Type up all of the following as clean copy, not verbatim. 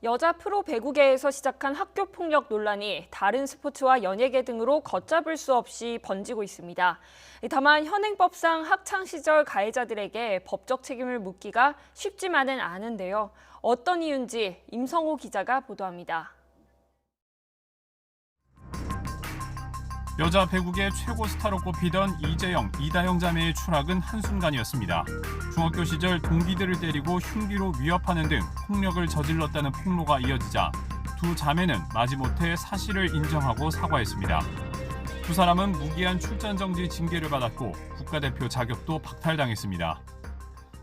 여자 프로 배구계에서 시작한 학교 폭력 논란이 다른 스포츠와 연예계 등으로 걷잡을 수 없이 번지고 있습니다. 다만 현행법상 학창 시절 가해자들에게 법적 책임을 묻기가 쉽지만은 않은데요. 어떤 이유인지 임성호 기자가 보도합니다. 여자 배구계 최고 스타로 꼽히던 이재영, 이다영 자매의 추락은 한순간이었습니다. 중학교 시절 동기들을 때리고 흉기로 위협하는 등 폭력을 저질렀다는 폭로가 이어지자 두 자매는 마지못해 사실을 인정하고 사과했습니다. 두 사람은 무기한 출전 정지 징계를 받았고 국가대표 자격도 박탈당했습니다.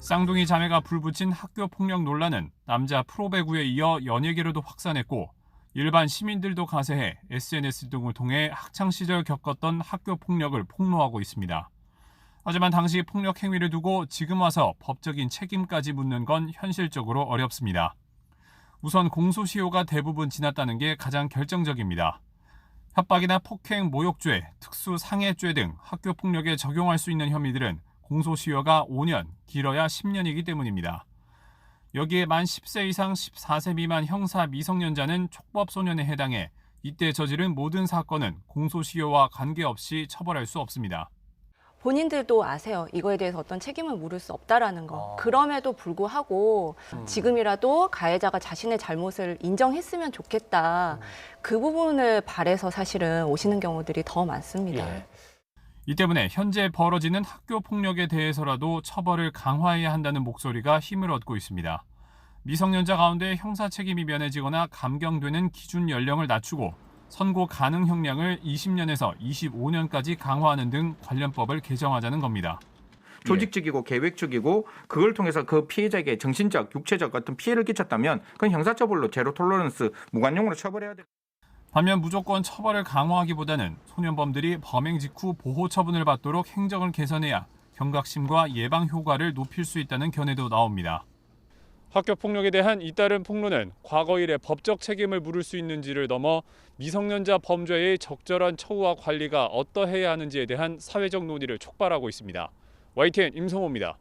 쌍둥이 자매가 불붙인 학교 폭력 논란은 남자 프로배구에 이어 연예계로도 확산했고 일반 시민들도 가세해 SNS 등을 통해 학창시절 겪었던 학교 폭력을 폭로하고 있습니다. 하지만 당시 폭력 행위를 두고 지금 와서 법적인 책임까지 묻는 건 현실적으로 어렵습니다. 우선 공소시효가 대부분 지났다는 게 가장 결정적입니다. 협박이나 폭행, 모욕죄, 특수상해죄 등 학교 폭력에 적용할 수 있는 혐의들은 공소시효가 5년, 길어야 10년이기 때문입니다. 여기에 만 10세 이상 14세 미만 형사 미성년자는 촉법소년에 해당해 이때 저지른 모든 사건은 공소시효와 관계없이 처벌할 수 없습니다. 본인들도 아세요. 이거에 대해서 어떤 책임을 물을 수 없다라는 거. 그럼에도 불구하고 지금이라도 가해자가 자신의 잘못을 인정했으면 좋겠다. 그 부분을 바래서 사실은 오시는 경우들이 더 많습니다. 예. 이 때문에 현재 벌어지는 학교 폭력에 대해서라도 처벌을 강화해야 한다는 목소리가 힘을 얻고 있습니다. 미성년자 가운데 형사 책임이 면해지거나 감경되는 기준 연령을 낮추고 선고 가능 형량을 20년에서 25년까지 강화하는 등 관련법을 개정하자는 겁니다. 조직적이고 계획적이고 그걸 통해서 그 피해자에게 정신적, 육체적 어떤 피해를 끼쳤다면 그건 형사처벌로 제로 톨러런스 무관용으로 처벌해야 돼. 반면 무조건 처벌을 강화하기보다는 소년범들이 범행 직후 보호 처분을 받도록 행정을 개선해야 경각심과 예방 효과를 높일 수 있다는 견해도 나옵니다. 학교 폭력에 대한 잇따른 폭로는 과거 일의 법적 책임을 물을 수 있는지를 넘어 미성년자 범죄의 적절한 처우와 관리가 어떠해야 하는지에 대한 사회적 논의를 촉발하고 있습니다. YTN 임성호입니다.